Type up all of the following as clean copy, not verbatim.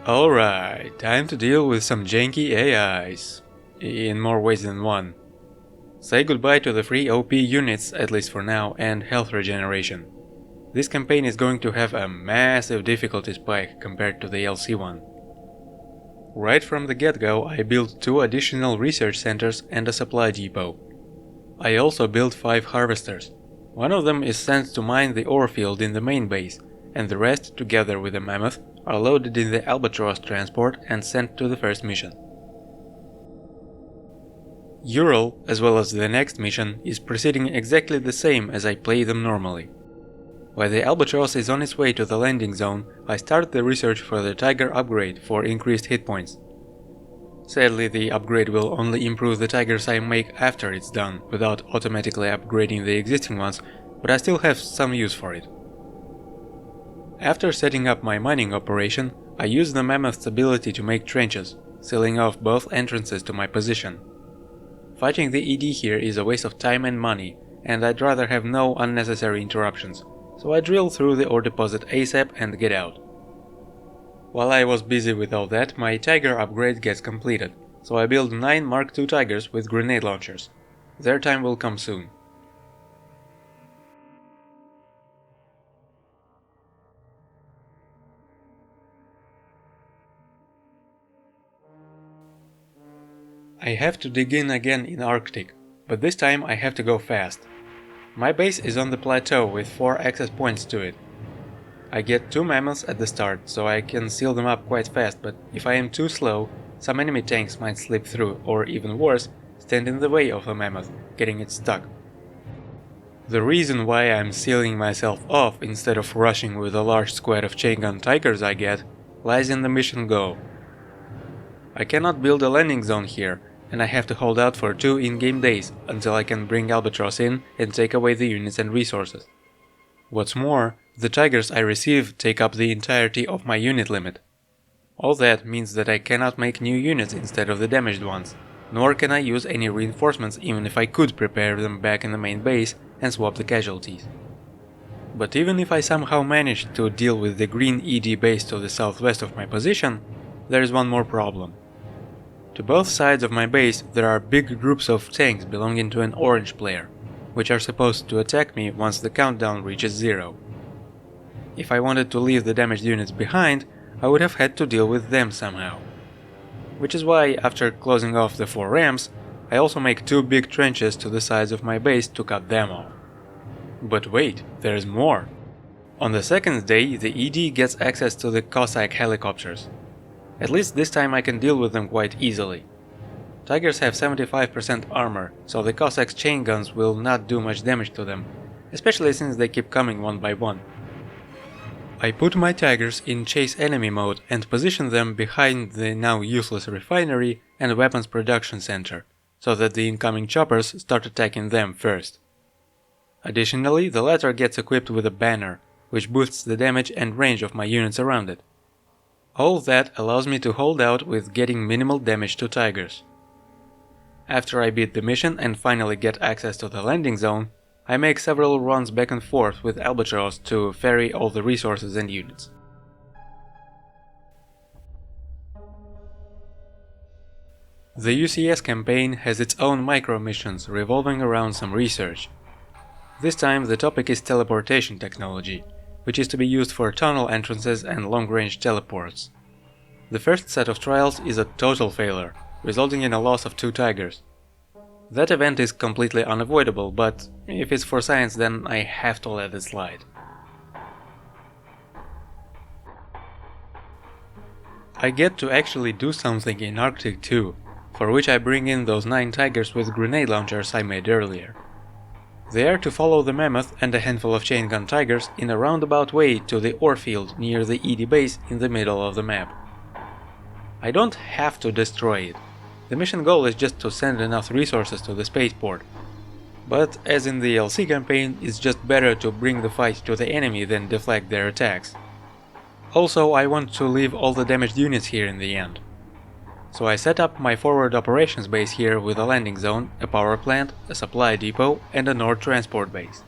Alright, time to deal with some janky AIs. In more ways than one. Say goodbye to the free OP units, at least for now, and health regeneration. This campaign is going to have a massive difficulty spike compared to the LC one. Right from the get-go, I built 2 additional research centers and a supply depot. I also built 5 harvesters. One of them is sent to mine the ore field in the main base, and the rest, together with the mammoth, are loaded in the Albatross transport and sent to the first mission. Ural, as well as the next mission, is proceeding exactly the same as I play them normally. While the Albatross is on its way to the landing zone, I start the research for the Tiger upgrade for increased hit points. Sadly, the upgrade will only improve the Tigers I make after it's done, without automatically upgrading the existing ones, but I still have some use for it. After setting up my mining operation, I use the Mammoth's ability to make trenches, sealing off both entrances to my position. Fighting the ED here is a waste of time and money, and I'd rather have no unnecessary interruptions, so I drill through the ore deposit ASAP and get out. While I was busy with all that, my Tiger upgrade gets completed, so I build 9 Mark II Tigers with grenade launchers. Their time will come soon. I have to dig in again in Arctic, but this time I have to go fast. My base is on the plateau with 4 access points to it. I get 2 mammoths at the start, so I can seal them up quite fast, but if I am too slow, some enemy tanks might slip through, or even worse, stand in the way of a mammoth, getting it stuck. The reason why I'm sealing myself off instead of rushing with a large squad of chain gun tigers I get, lies in the mission goal. I cannot build a landing zone here, and I have to hold out for 2 in-game days until I can bring Albatross in and take away the units and resources. What's more, the Tigers I receive take up the entirety of my unit limit. All that means that I cannot make new units instead of the damaged ones, nor can I use any reinforcements even if I could prepare them back in the main base and swap the casualties. But even if I somehow manage to deal with the green ED base to the southwest of my position, there is one more problem. To both sides of my base there are big groups of tanks belonging to an orange player, which are supposed to attack me once the countdown reaches 0. If I wanted to leave the damaged units behind, I would have had to deal with them somehow. Which is why, after closing off the 4 ramps, I also make 2 big trenches to the sides of my base to cut them off. But wait, there's more! On the second day, the ED gets access to the Cossack helicopters. At least this time I can deal with them quite easily. Tigers have 75% armor, so the Cossacks' chain guns will not do much damage to them, especially since they keep coming one by one. I put my Tigers in chase enemy mode and position them behind the now useless refinery and weapons production center, so that the incoming choppers start attacking them first. Additionally, the latter gets equipped with a banner, which boosts the damage and range of my units around it. All that allows me to hold out with getting minimal damage to Tigers. After I beat the mission and finally get access to the landing zone, I make several runs back and forth with Albatross to ferry all the resources and units. The UCS campaign has its own micro-missions revolving around some research. This time the topic is teleportation technology, which is to be used for tunnel entrances and long-range teleports. The first set of trials is a total failure, resulting in a loss of 2 Tigers. That event is completely unavoidable, but if it's for science then I have to let it slide. I get to actually do something in Arctic too, for which I bring in those 9 Tigers with grenade launchers I made earlier. They are to follow the Mammoth and a handful of chain gun Tigers in a roundabout way to the ore field near the ED base in the middle of the map. I don't have to destroy it. The mission goal is just to send enough resources to the spaceport. But as in the LC campaign, it's just better to bring the fight to the enemy than deflect their attacks. Also, I want to leave all the damaged units here in the end. So I set up my forward operations base here with a landing zone, a power plant, a supply depot and a Nord transport base.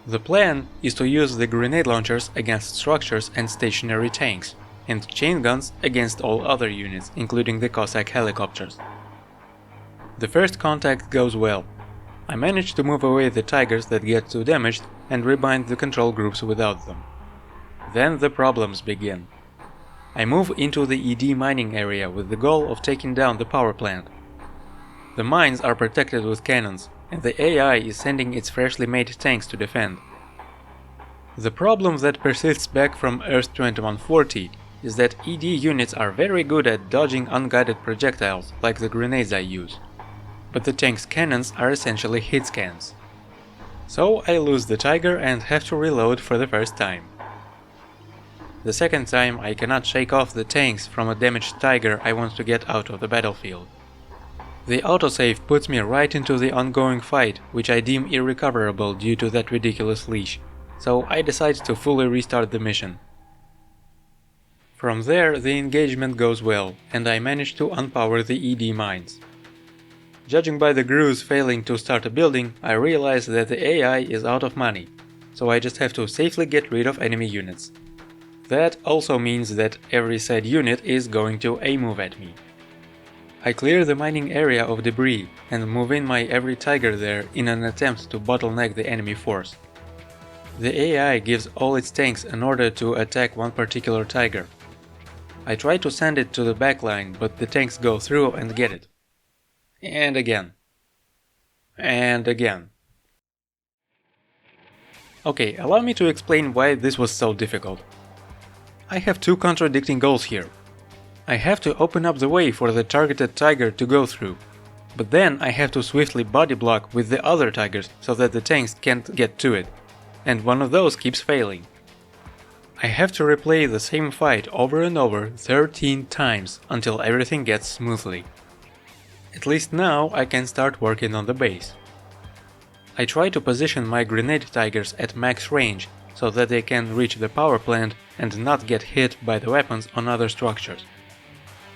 The plan is to use the grenade launchers against structures and stationary tanks, and chain guns against all other units, including the Cossack helicopters. The first contact goes well. I manage to move away the Tigers that get too damaged and rebind the control groups without them. Then the problems begin. I move into the ED mining area with the goal of taking down the power plant. The mines are protected with cannons, and the AI is sending its freshly made tanks to defend. The problem that persists back from Earth 2140 is that ED units are very good at dodging unguided projectiles like the grenades I use, but the tank's cannons are essentially hit scans. So I lose the Tiger and have to reload for the first time. The second time I cannot shake off the tanks from a damaged Tiger I want to get out of the battlefield. The autosave puts me right into the ongoing fight, which I deem irrecoverable due to that ridiculous leash, so I decide to fully restart the mission. From there the engagement goes well, and I manage to unpower the ED mines. Judging by the GRUs failing to start a building, I realize that the AI is out of money, so I just have to safely get rid of enemy units. That also means that every said unit is going to A-move at me. I clear the mining area of debris and move in my every Tiger there in an attempt to bottleneck the enemy force. The AI gives all its tanks an order to attack one particular Tiger. I try to send it to the backline, but the tanks go through and get it. And again. And again. Okay, allow me to explain why this was so difficult. I have two contradicting goals here. I have to open up the way for the targeted Tiger to go through, but then I have to swiftly body block with the other Tigers so that the tanks can't get to it, and one of those keeps failing. I have to replay the same fight over and over 13 times until everything gets smoothly. At least now I can start working on the base. I try to position my grenade Tigers at max range so that they can reach the power plant and not get hit by the weapons on other structures.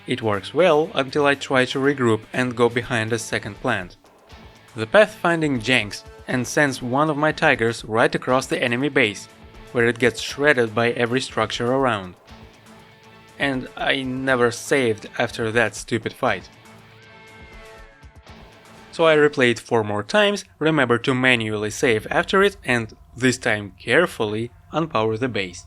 It works well until I try to regroup and go behind a second plant. The pathfinding janks and sends one of my Tigers right across the enemy base, where it gets shredded by every structure around. And I never saved after that stupid fight. So I replay it 4 more times, remember to manually save after it, and this time carefully unpower the base.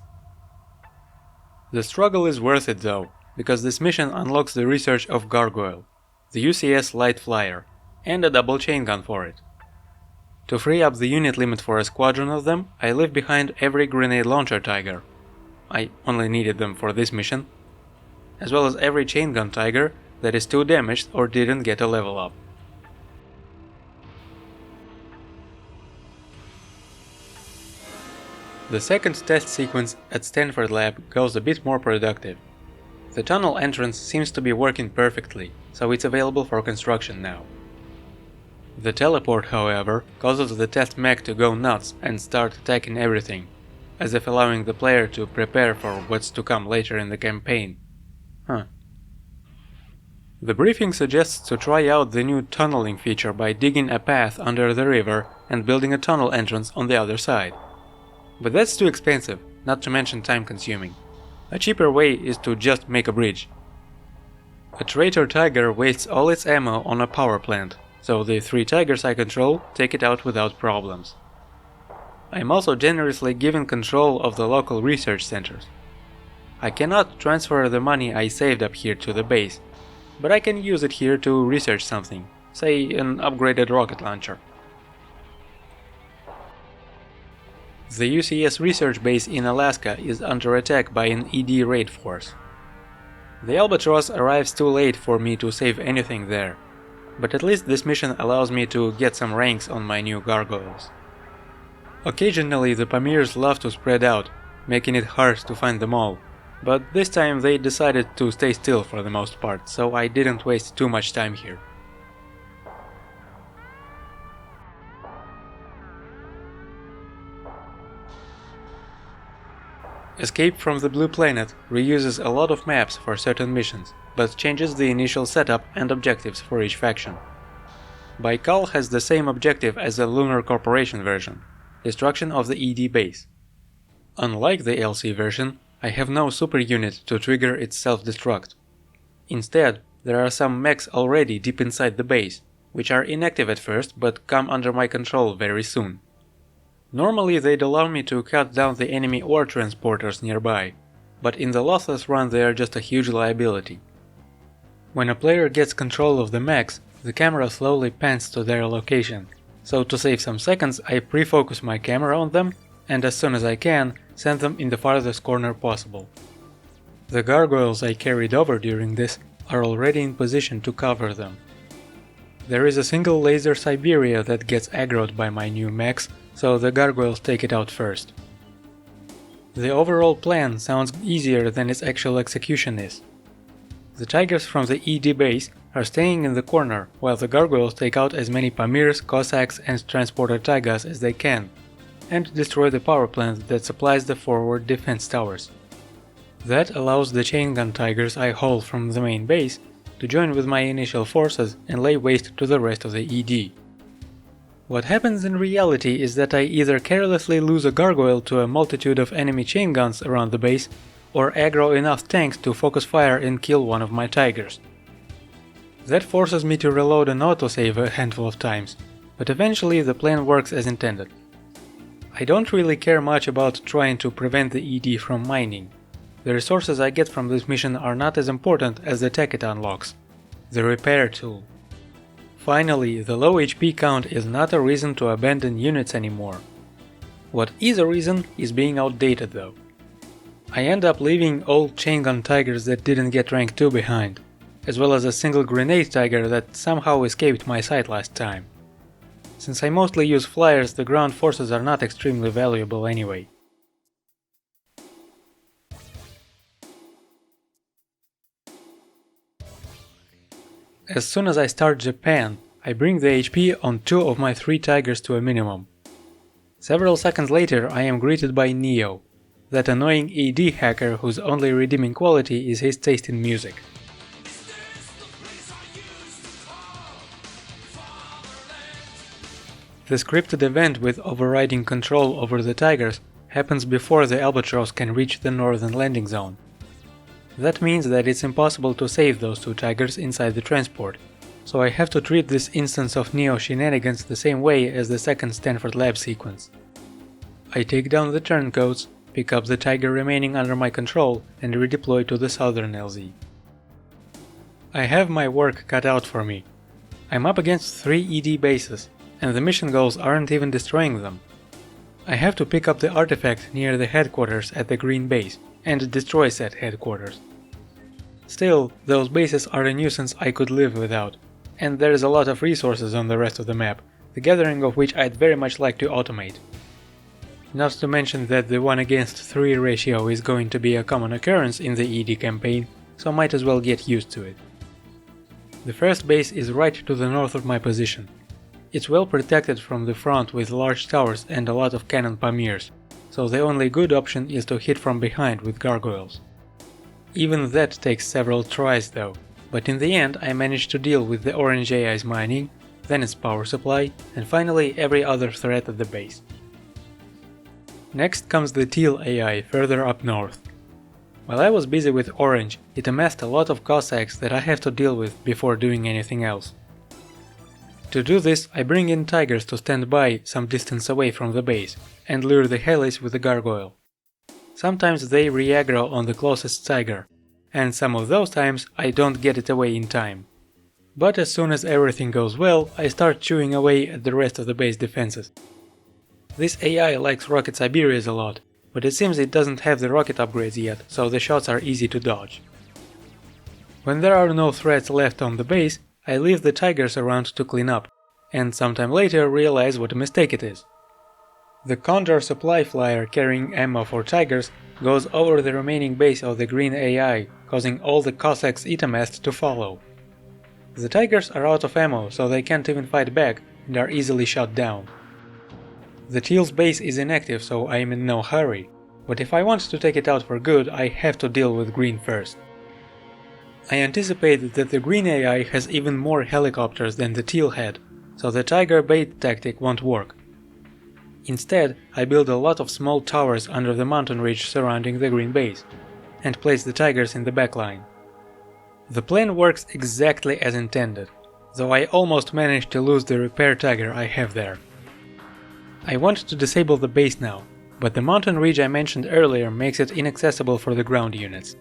The struggle is worth it though, because this mission unlocks the research of Gargoyle, the UCS light flyer, and a double chain gun for it. To free up the unit limit for a squadron of them, I leave behind every grenade launcher Tiger. I only needed them for this mission. As well as every chain gun Tiger that is too damaged or didn't get a level up. The second test sequence at Stanford Lab goes a bit more productive. The tunnel entrance seems to be working perfectly, so it's available for construction now. The teleport, however, causes the test mech to go nuts and start attacking everything, as if allowing the player to prepare for what's to come later in the campaign. The briefing suggests to try out the new tunneling feature by digging a path under the river and building a tunnel entrance on the other side. But that's too expensive, not to mention time-consuming. A cheaper way is to just make a bridge. A traitor Tiger wastes all its ammo on a power plant, so the 3 Tigers I control take it out without problems. I am also generously given control of the local research centers. I cannot transfer the money I saved up here to the base, but I can use it here to research something, say an upgraded rocket launcher. The UCS research base in Alaska is under attack by an ED raid force. The Albatross arrives too late for me to save anything there, but at least this mission allows me to get some ranks on my new gargoyles. Occasionally the Pamirs love to spread out, making it hard to find them all, but this time they decided to stay still for the most part, so I didn't waste too much time here. Escape from the Blue Planet reuses a lot of maps for certain missions, but changes the initial setup and objectives for each faction. Baikal has the same objective as the Lunar Corporation version, destruction of the ED base. Unlike the LC version, I have no super unit to trigger its self-destruct. Instead, there are some mechs already deep inside the base, which are inactive at first but come under my control very soon. Normally they'd allow me to cut down the enemy ore transporters nearby, but in the lossless run they are just a huge liability. When a player gets control of the mechs, the camera slowly pans to their location, so to save some seconds I pre-focus my camera on them and as soon as I can, send them in the farthest corner possible. The gargoyles I carried over during this are already in position to cover them. There is a single laser Siberia that gets aggroed by my new mechs, so the gargoyles take it out first. The overall plan sounds easier than its actual execution is. The tigers from the ED base are staying in the corner, while the gargoyles take out as many Pamirs, Cossacks and transporter Taigas as they can, and destroy the power plant that supplies the forward defense towers. That allows the chain gun tigers I haul from the main base to join with my initial forces and lay waste to the rest of the ED. What happens in reality is that I either carelessly lose a gargoyle to a multitude of enemy chain guns around the base, or aggro enough tanks to focus fire and kill one of my tigers. That forces me to reload an autosave a handful of times, but eventually the plan works as intended. I don't really care much about trying to prevent the ED from mining. The resources I get from this mission are not as important as the tech it unlocks, the repair tool. Finally, the low HP count is not a reason to abandon units anymore. What is a reason is being outdated though. I end up leaving old chain gun tigers that didn't get rank 2 behind, as well as a single grenade tiger that somehow escaped my sight last time. Since I mostly use flyers, the ground forces are not extremely valuable anyway. As soon as I start Japan, I bring the HP on 2 of my 3 tigers to a minimum. Several seconds later I am greeted by Neo, that annoying ED hacker whose only redeeming quality is his taste in music. The scripted event with overriding control over the tigers happens before the Albatross can reach the northern landing zone. That means that it's impossible to save those 2 tigers inside the transport, so I have to treat this instance of Neo shenanigans the same way as the second Stanford Lab sequence. I take down the turncoats, pick up the tiger remaining under my control and redeploy to the southern LZ. I have my work cut out for me. I'm up against 3 ED bases, and the mission goals aren't even destroying them. I have to pick up the artifact near the headquarters at the green base, and destroy said headquarters. Still, those bases are a nuisance I could live without, and there is a lot of resources on the rest of the map, the gathering of which I'd very much like to automate. Not to mention that the 1:3 ratio is going to be a common occurrence in the ED campaign, so might as well get used to it. The first base is right to the north of my position. It's well protected from the front with large towers and a lot of cannon Pamirs, so the only good option is to hit from behind with gargoyles. Even that takes several tries though, but in the end I managed to deal with the orange AI's mining, then its power supply, and finally every other threat at the base. Next comes the teal AI further up north. While I was busy with orange, it amassed a lot of Cossacks that I have to deal with before doing anything else. To do this, I bring in tigers to stand by some distance away from the base, and lure the helis with a gargoyle. Sometimes they re-aggro on the closest tiger, and some of those times I don't get it away in time. But as soon as everything goes well, I start chewing away at the rest of the base defenses. This AI likes rocket Siberias a lot, but it seems it doesn't have the rocket upgrades yet, so the shots are easy to dodge. When there are no threats left on the base, I leave the tigers around to clean up, and sometime later realize what a mistake it is. The Condor supply flyer carrying ammo for tigers goes over the remaining base of the green AI, causing all the Cossacks it amassed to follow. The tigers are out of ammo, so they can't even fight back and are easily shot down. The teal's base is inactive, so I am in no hurry, but if I want to take it out for good, I have to deal with green first. I anticipate that the green AI has even more helicopters than the teal had, so the tiger bait tactic won't work. Instead, I build a lot of small towers under the mountain ridge surrounding the green base, and place the tigers in the back line. The plan works exactly as intended, though I almost managed to lose the repair tiger I have there. I want to disable the base now, but the mountain ridge I mentioned earlier makes it inaccessible for the ground units.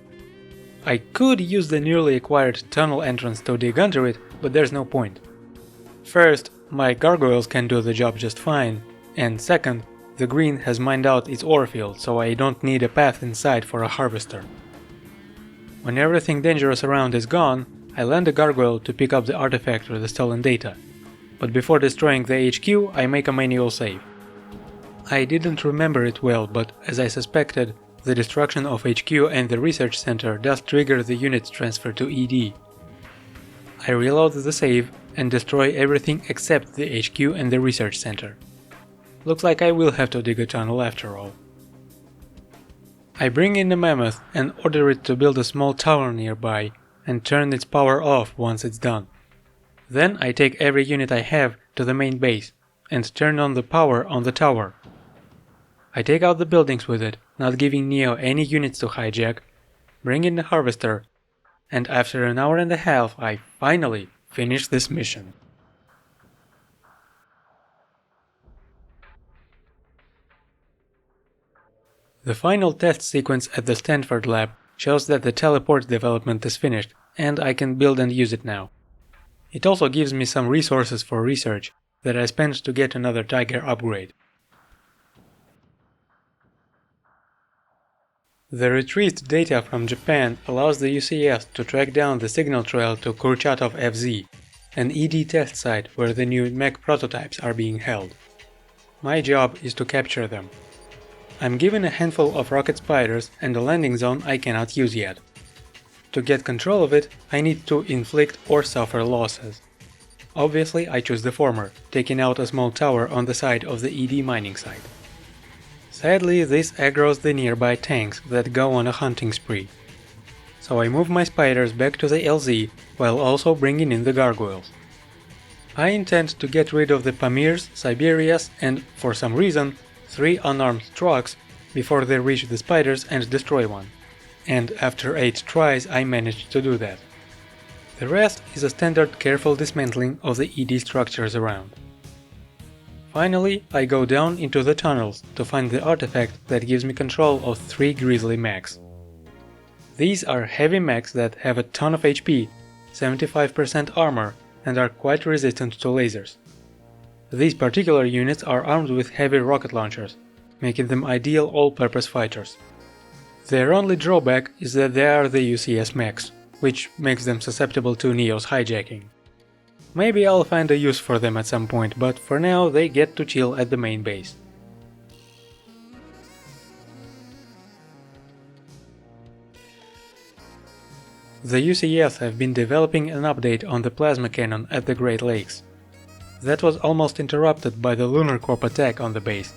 I could use the newly acquired tunnel entrance to dig under it, but there's no point. First, my gargoyles can do the job just fine, and second, the green has mined out its ore field, so I don't need a path inside for a harvester. When everything dangerous around is gone, I land a gargoyle to pick up the artifact or the stolen data, but before destroying the HQ, I make a manual save. I didn't remember it well, but as I suspected, the destruction of HQ and the research center does trigger the unit's transfer to ED. I reload the save and destroy everything except the HQ and the research center. Looks like I will have to dig a tunnel after all. I bring in the mammoth and order it to build a small tower nearby and turn its power off once it's done. Then I take every unit I have to the main base and turn on the power on the tower. I take out the buildings with it, not giving Neo any units to hijack, bring in the harvester, and after an hour and a half I finally finish this mission. The final test sequence at the Stanford lab shows that the teleport development is finished, and I can build and use it now. It also gives me some resources for research that I spent to get another Tiger upgrade. The retrieved data from Japan allows the UCS to track down the signal trail to Kurchatov FZ, an ED test site where the new mech prototypes are being held. My job is to capture them. I'm given a handful of rocket spiders and a landing zone I cannot use yet. To get control of it, I need to inflict or suffer losses. Obviously, I choose the former, taking out a small tower on the side of the ED mining site. Sadly, this aggroes the nearby tanks that go on a hunting spree. So I move my spiders back to the LZ while also bringing in the gargoyles. I intend to get rid of the Pamirs, Siberias and, for some reason, 3 unarmed trucks before they reach the spiders and destroy one. And after 8 tries I managed to do that. The rest is a standard careful dismantling of the ED structures around. Finally, I go down into the tunnels to find the artifact that gives me control of 3 grizzly mechs. These are heavy mechs that have a ton of HP, 75% armor, and are quite resistant to lasers. These particular units are armed with heavy rocket launchers, making them ideal all-purpose fighters. Their only drawback is that they are the UCS mechs, which makes them susceptible to Neo's hijacking. Maybe I'll find a use for them at some point, but for now they get to chill at the main base. The UCS have been developing an update on the plasma cannon at the Great Lakes. That was almost interrupted by the Lunar Corp attack on the base,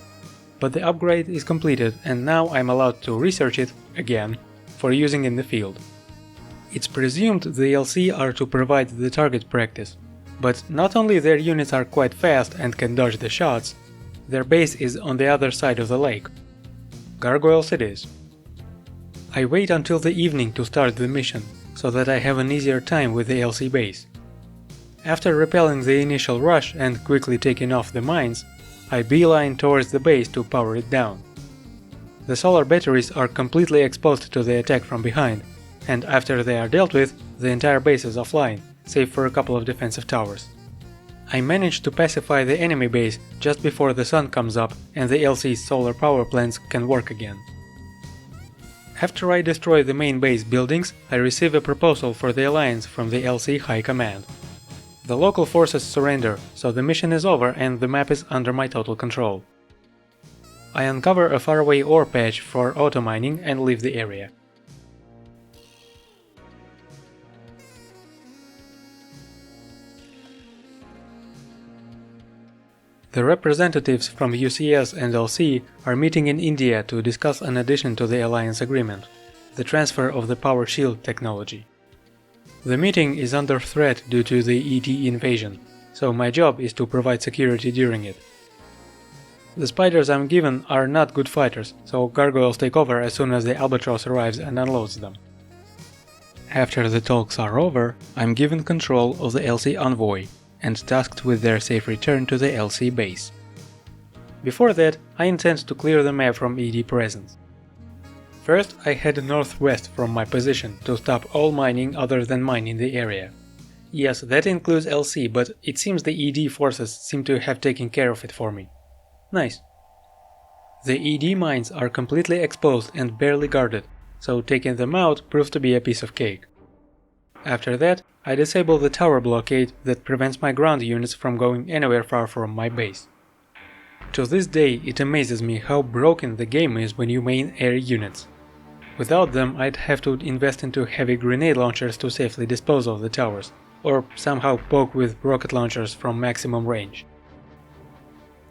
but the upgrade is completed and now I'm allowed to research it, again, for using in the field. It's presumed the LC are to provide the target practice, but not only their units are quite fast and can dodge the shots, their base is on the other side of the lake. Gargoyles it is. I wait until the evening to start the mission, so that I have an easier time with the LC base. After repelling the initial rush and quickly taking off the mines, I beeline towards the base to power it down. The solar batteries are completely exposed to the attack from behind, and after they are dealt with, the entire base is offline, save for a couple of defensive towers. I manage to pacify the enemy base just before the sun comes up and the LC's solar power plants can work again. After I destroy the main base buildings, I receive a proposal for the alliance from the LC High Command. The local forces surrender, so the mission is over and the map is under my total control. I uncover a faraway ore patch for auto mining and leave the area. The representatives from UCS and LC are meeting in India to discuss an addition to the alliance agreement, the transfer of the power shield technology. The meeting is under threat due to the ED invasion, so my job is to provide security during it. The spiders I'm given are not good fighters, so gargoyles take over as soon as the albatross arrives and unloads them. After the talks are over, I'm given control of the LC envoy and tasked with their safe return to the LC base. Before that, I intend to clear the map from ED presence. First, I head northwest from my position to stop all mining other than mine in the area. Yes, that includes LC, but it seems the ED forces seem to have taken care of it for me. Nice. The ED mines are completely exposed and barely guarded, so taking them out proves to be a piece of cake. After that, I disable the tower blockade that prevents my ground units from going anywhere far from my base. To this day, it amazes me how broken the game is when you main air units. Without them, I'd have to invest into heavy grenade launchers to safely dispose of the towers, or somehow poke with rocket launchers from maximum range.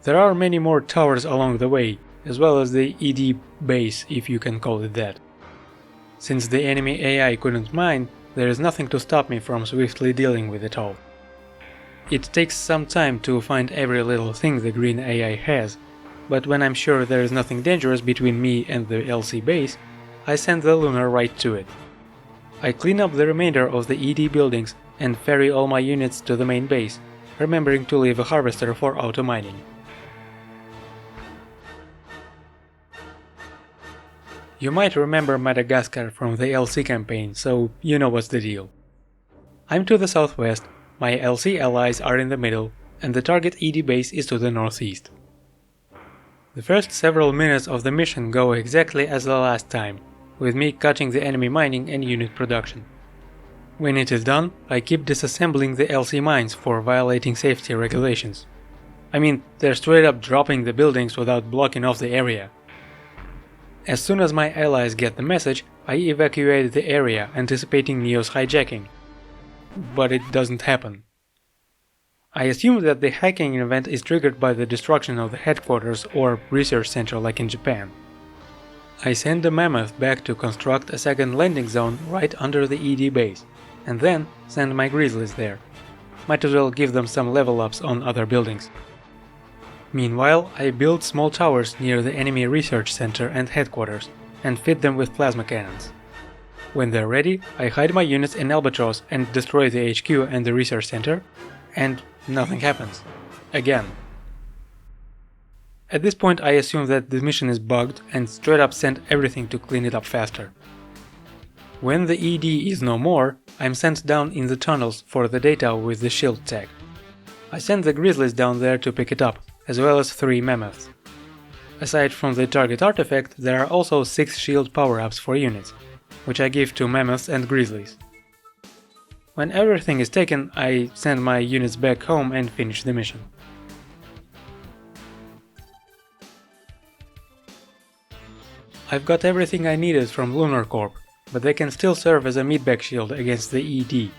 There are many more towers along the way, as well as the ED base, if you can call it that. Since the enemy AI couldn't mine, there is nothing to stop me from swiftly dealing with it all. It takes some time to find every little thing the green AI has, but when I'm sure there is nothing dangerous between me and the LC base, I send the lunar right to it. I clean up the remainder of the ED buildings and ferry all my units to the main base, remembering to leave a harvester for auto mining. You might remember Madagascar from the LC campaign, so you know what's the deal. I'm to the southwest, my LC allies are in the middle, and the target ED base is to the northeast. The first several minutes of the mission go exactly as the last time, with me cutting the enemy mining and unit production. When it is done, I keep disassembling the LC mines for violating safety regulations. I mean, they're straight up dropping the buildings without blocking off the area. As soon as my allies get the message, I evacuate the area, anticipating Neo's hijacking. But it doesn't happen. I assume that the hacking event is triggered by the destruction of the headquarters or research center like in Japan. I send the Mammoth back to construct a second landing zone right under the ED base, and then send my Grizzlies there. Might as well give them some level ups on other buildings. Meanwhile, I build small towers near the enemy research center and headquarters, and fit them with plasma cannons. When they're ready, I hide my units in Albatross and destroy the HQ and the research center, and nothing happens. Again. At this point I assume that the mission is bugged and straight up send everything to clean it up faster. When the ED is no more, I'm sent down in the tunnels for the data with the shield tag. I send the Grizzlies down there to pick it up, as well as 3 Mammoths. Aside from the target artifact, there are also 6 shield power-ups for units, which I give to Mammoths and Grizzlies. When everything is taken, I send my units back home and finish the mission. I've got everything I needed from Lunar Corp, but they can still serve as a meatbag shield against the ED.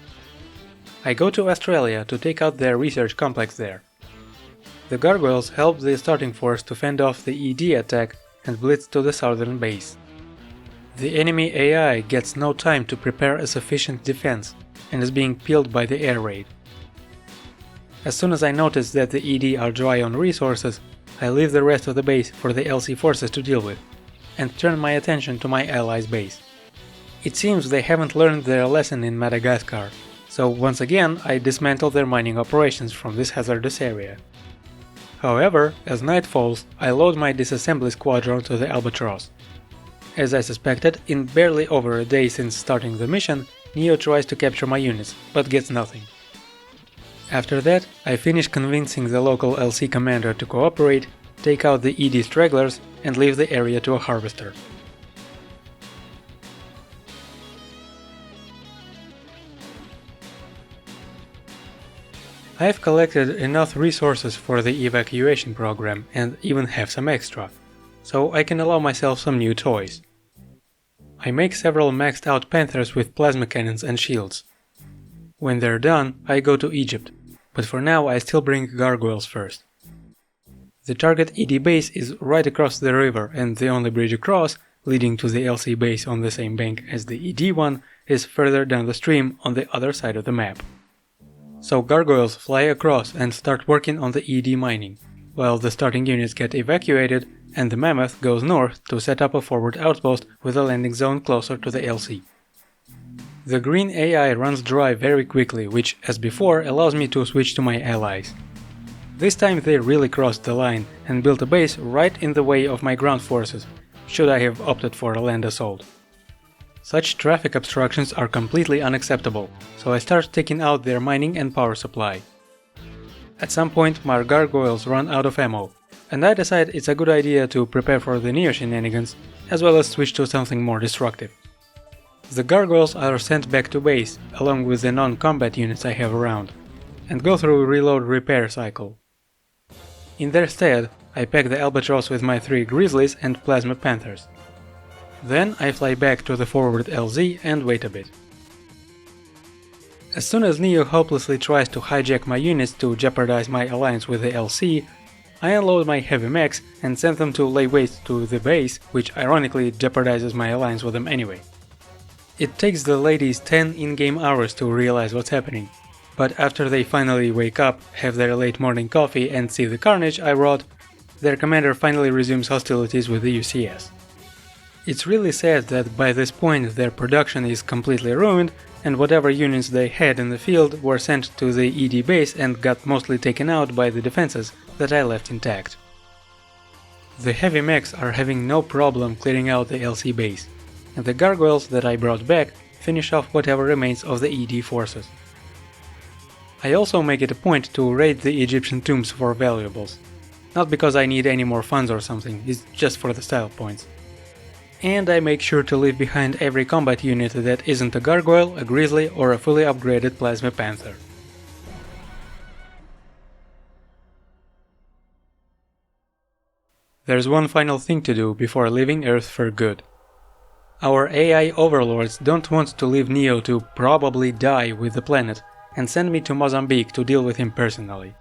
I go to Australia to take out their research complex there. The gargoyles help the starting force to fend off the ED attack and blitz to the southern base. The enemy AI gets no time to prepare a sufficient defense and is being peeled by the air raid. As soon as I notice that the ED are dry on resources, I leave the rest of the base for the LC forces to deal with, and turn my attention to my allies' base. It seems they haven't learned their lesson in Madagascar, so once again I dismantle their mining operations from this hazardous area. However, as night falls, I load my disassembly squadron to the Albatross. As I suspected, in barely over a day since starting the mission, Neo tries to capture my units, but gets nothing. After that, I finish convincing the local LC commander to cooperate, take out the ED stragglers, and leave the area to a harvester. I have collected enough resources for the evacuation program and even have some extra, so I can allow myself some new toys. I make several maxed out Panthers with plasma cannons and shields. When they're done, I go to Egypt, but for now I still bring gargoyles first. The target ED base is right across the river, and the only bridge across, leading to the LC base on the same bank as the ED one, is further down the stream on the other side of the map. So gargoyles fly across and start working on the ED mining, while the starting units get evacuated and the Mammoth goes north to set up a forward outpost with a landing zone closer to the LC. The green AI runs dry very quickly, which, as before, allows me to switch to my allies. This time they really crossed the line and built a base right in the way of my ground forces, should I have opted for a land assault. Such traffic obstructions are completely unacceptable, so I start taking out their mining and power supply. At some point my gargoyles run out of ammo, and I decide it's a good idea to prepare for the Neo shenanigans, as well as switch to something more destructive. The gargoyles are sent back to base, along with the non-combat units I have around, and go through a reload repair cycle. In their stead, I pack the Albatross with my 3 Grizzlies and Plasma Panthers. Then I fly back to the forward LZ and wait a bit. As soon as Neo hopelessly tries to hijack my units to jeopardize my alliance with the LC, I unload my heavy mechs and send them to lay waste to the base, which ironically jeopardizes my alliance with them anyway. It takes the ladies 10 in-game hours to realize what's happening, but after they finally wake up, have their late morning coffee and see the carnage I wrought, their commander finally resumes hostilities with the UCS. It's really sad that by this point their production is completely ruined, and whatever units they had in the field were sent to the ED base and got mostly taken out by the defenses that I left intact. The heavy mechs are having no problem clearing out the LC base, and the gargoyles that I brought back finish off whatever remains of the ED forces. I also make it a point to raid the Egyptian tombs for valuables. Not because I need any more funds or something, it's just for the style points. And I make sure to leave behind every combat unit that isn't a gargoyle, a grizzly, or a fully upgraded plasma panther. There's one final thing to do before leaving Earth for good. Our AI overlords don't want to leave Neo to probably die with the planet and send me to Mozambique to deal with him personally.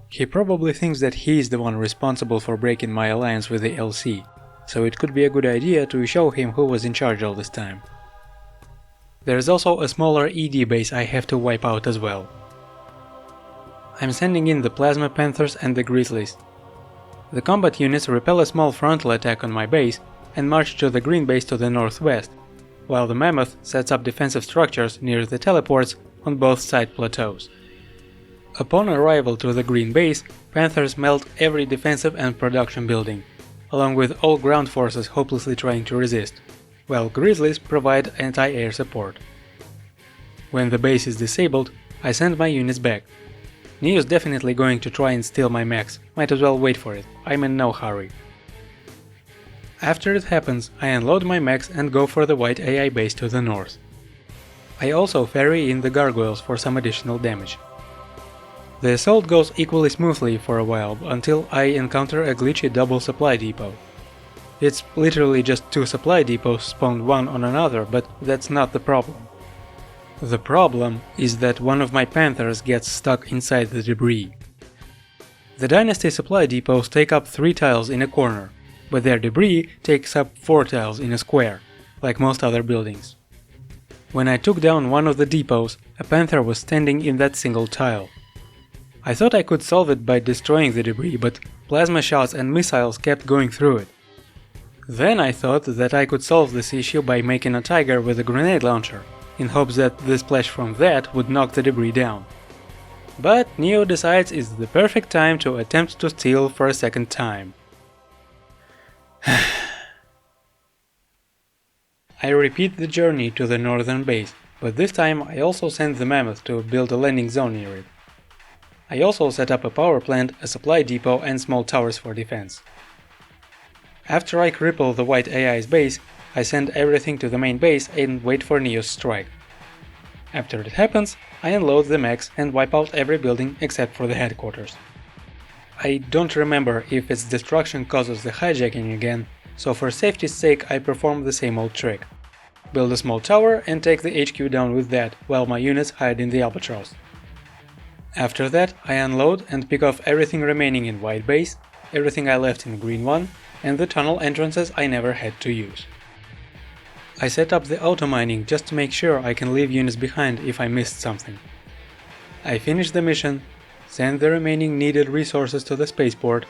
He probably thinks that he's the one responsible for breaking my alliance with the LC, so it could be a good idea to show him who was in charge all this time. There's also a smaller ED base I have to wipe out as well. I'm sending in the Plasma Panthers and the Grizzlies. The combat units repel a small frontal attack on my base and march to the green base to the northwest, while the Mammoth sets up defensive structures near the teleports on both side plateaus. Upon arrival to the green base, Panthers melt every defensive and production building, along with all ground forces hopelessly trying to resist, while Grizzlies provide anti-air support. When the base is disabled, I send my units back. Neo's definitely going to try and steal my mechs, might as well wait for it, I'm in no hurry. After it happens, I unload my mechs and go for the white AI base to the north. I also ferry in the gargoyles for some additional damage. The assault goes equally smoothly for a while until I encounter a glitchy double supply depot. It's literally just 2 supply depots spawned one on another, but that's not the problem. The problem is that one of my panthers gets stuck inside the debris. The Dynasty supply depots take up 3 tiles in a corner, but their debris takes up 4 tiles in a square, like most other buildings. When I took down one of the depots, a panther was standing in that single tile. I thought I could solve it by destroying the debris, but plasma shots and missiles kept going through it. Then I thought that I could solve this issue by making a tiger with a grenade launcher, in hopes that the splash from that would knock the debris down. But Neo decides it's the perfect time to attempt to steal for a second time. I repeat the journey to the northern base, but this time I also send the Mammoth to build a landing zone near it. I also set up a power plant, a supply depot and small towers for defense. After I cripple the white AI's base, I send everything to the main base and wait for Neo's strike. After it happens, I unload the mechs and wipe out every building except for the headquarters. I don't remember if its destruction causes the hijacking again, so for safety's sake I perform the same old trick. Build a small tower and take the HQ down with that, while my units hide in the Albatross. After that I unload and pick off everything remaining in white base, everything I left in green one, and the tunnel entrances I never had to use. I set up the auto-mining just to make sure I can leave units behind if I missed something. I finish the mission, send the remaining needed resources to the spaceport,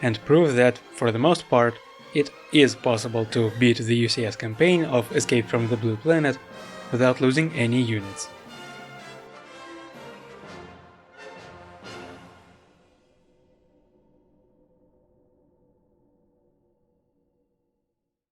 and prove that, for the most part, it is possible to beat the UCS campaign of Escape from the Blue Planet without losing any units.